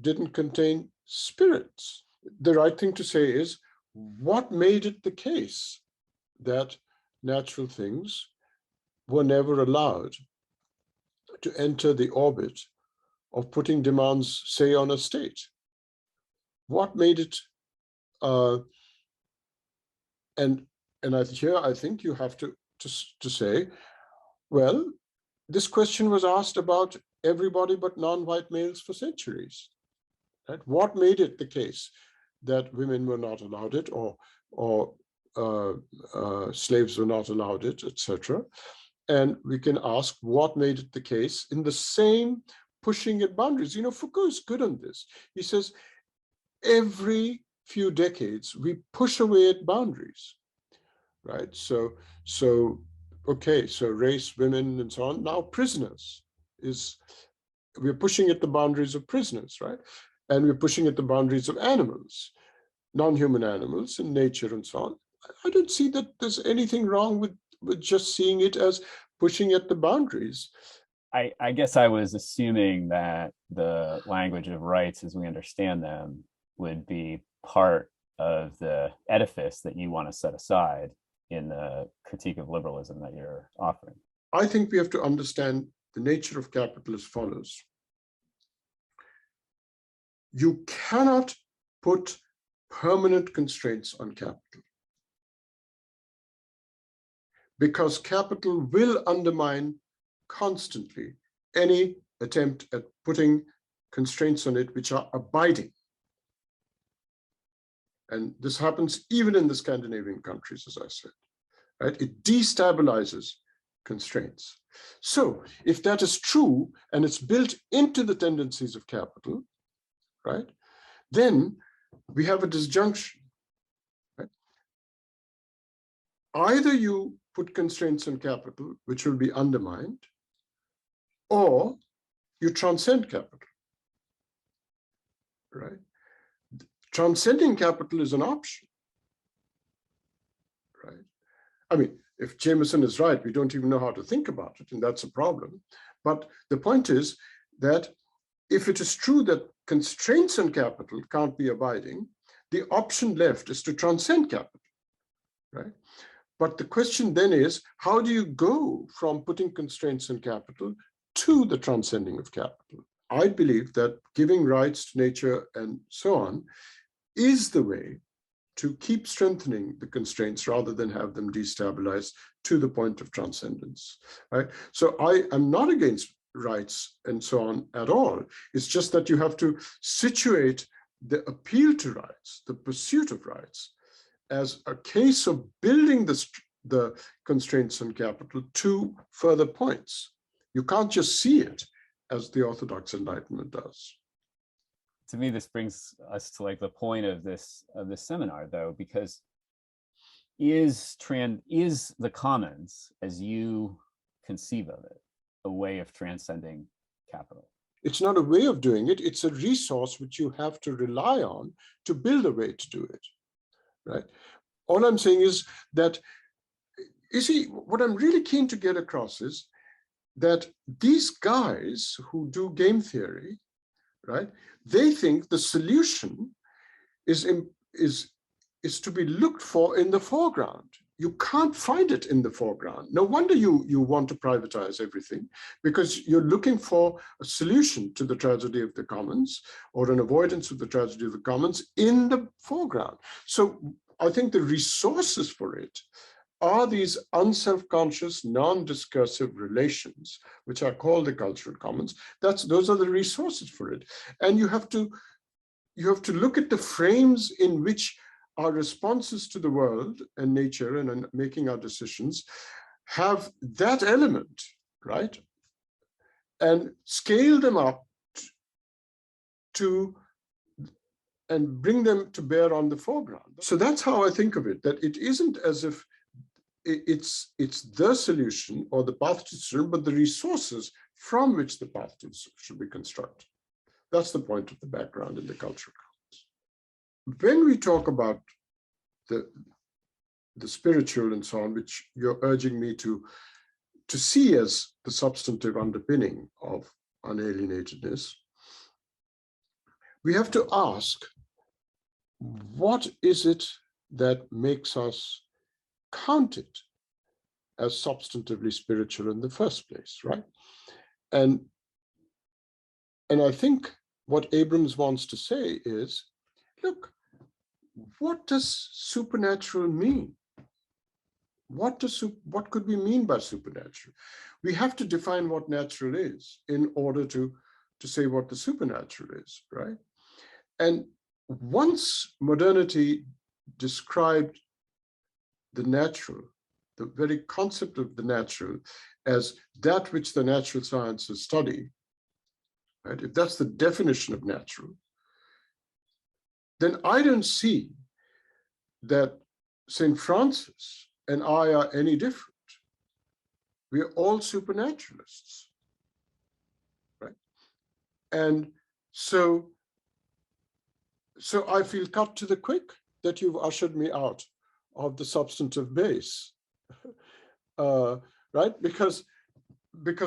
didn't contain spirits. The right thing to say is, what made it the case that natural things were never allowed to enter the orbit of putting demands, say, on a state? What made it, and here I think you have to say, well, this question was asked about everybody but non-white males for centuries, right? What made it the case that women were not allowed it, or slaves were not allowed it, etc.? And we can ask, what made it the case in the same pushing at boundaries? Foucault is good on this. He says, every few decades, we push away at boundaries, right? So race, women, and so on. Now prisoners we're pushing at the boundaries of prisoners, right? And we're pushing at the boundaries of animals. non-human animals in nature and so on, I don't see that there's anything wrong with just seeing it as pushing at the boundaries. I guess I was assuming that the language of rights as we understand them would be part of the edifice that you want to set aside in the critique of liberalism that you're offering. I think we have to understand the nature of capital as follows. You cannot put permanent constraints on capital, because capital will undermine constantly any attempt at putting constraints on it which are abiding. And this happens even in the Scandinavian countries, as I said, right? It destabilizes constraints. So if that is true and it's built into the tendencies of capital, right, then we have a disjunction. Right? Either you put constraints on capital, which will be undermined, or you transcend capital, right? Transcending capital is an option, right? I mean, if Jameson is right, we don't even know how to think about it, and that's a problem. But the point is that if it is true that constraints on capital can't be abiding, the option left is to transcend capital, right? But the question then is, how do you go from putting constraints on capital to the transcending of capital? I believe that giving rights to nature and so on is the way to keep strengthening the constraints rather than have them destabilized to the point of transcendence, right? So I am not against rights and so on at all. It's just that you have to situate the appeal to rights, the pursuit of rights, as a case of building the constraints on capital to further points. You can't just see it as the Orthodox Enlightenment does. To me, this brings us to like the point of this seminar, though, because is the commons, as you conceive of it, a way of transcending capital? It's not a way of doing it. It's a resource which you have to rely on to build a way to do it, right? All I'm saying is that, you see, what I'm really keen to get across is that these guys who do game theory, right, they think the solution is to be looked for in the foreground. You can't find it in the foreground. No wonder you want to privatize everything, because you're looking for a solution to the tragedy of the commons or an avoidance of the tragedy of the commons in the foreground. So I think the resources for it are these unself-conscious, non-discursive relations, which are called the cultural commons. Those are the resources for it. And you have to look at the frames in which our responses to the world and nature and making our decisions have that element, right? And scale them up to and bring them to bear on the foreground. So that's how I think of it, that it isn't as if it's the solution or the path to solution, but the resources from which the path to solution should be constructed. That's the point of the background in the cultural commons. When we talk about the spiritual and so on, which you're urging me to see as the substantive underpinning of unalienatedness, we have to ask, what is it that makes us count it as substantively spiritual in the first place, right? And I think what Abrams wants to say is, look, what does supernatural mean? What could we mean by supernatural? We have to define what natural is in order to say what the supernatural is, right? And once modernity described the natural, the very concept of the natural, as that which the natural sciences study, right? If that's the definition of natural, then I don't see that St. Francis and I are any different. We are all supernaturalists, right? And so So I feel cut to the quick that you've ushered me out of the substantive base, right? Because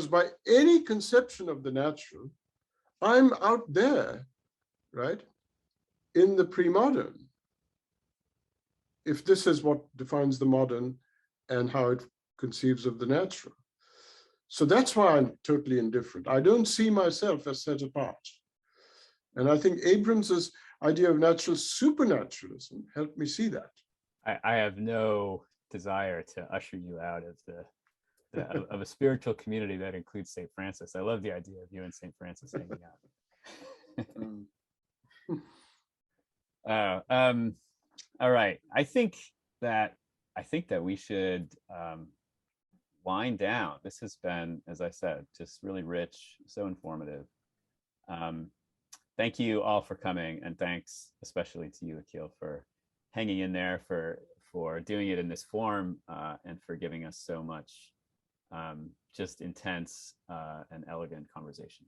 by any conception of the natural, I'm out there, right, in the pre-modern, if this is what defines the modern and how it conceives of the natural. So that's why I'm totally indifferent. I don't see myself as set apart. And I think Abrams's idea of natural supernaturalism helped me see that. I have no desire to usher you out of of a spiritual community that includes St. Francis. I love the idea of you and St. Francis hanging out. All right. I think that we should wind down. This has been, as I said, just really rich, so informative. Thank you all for coming, and thanks especially to you, Akeel, for hanging in there, for doing it in this form, and for giving us so much just intense and elegant conversation.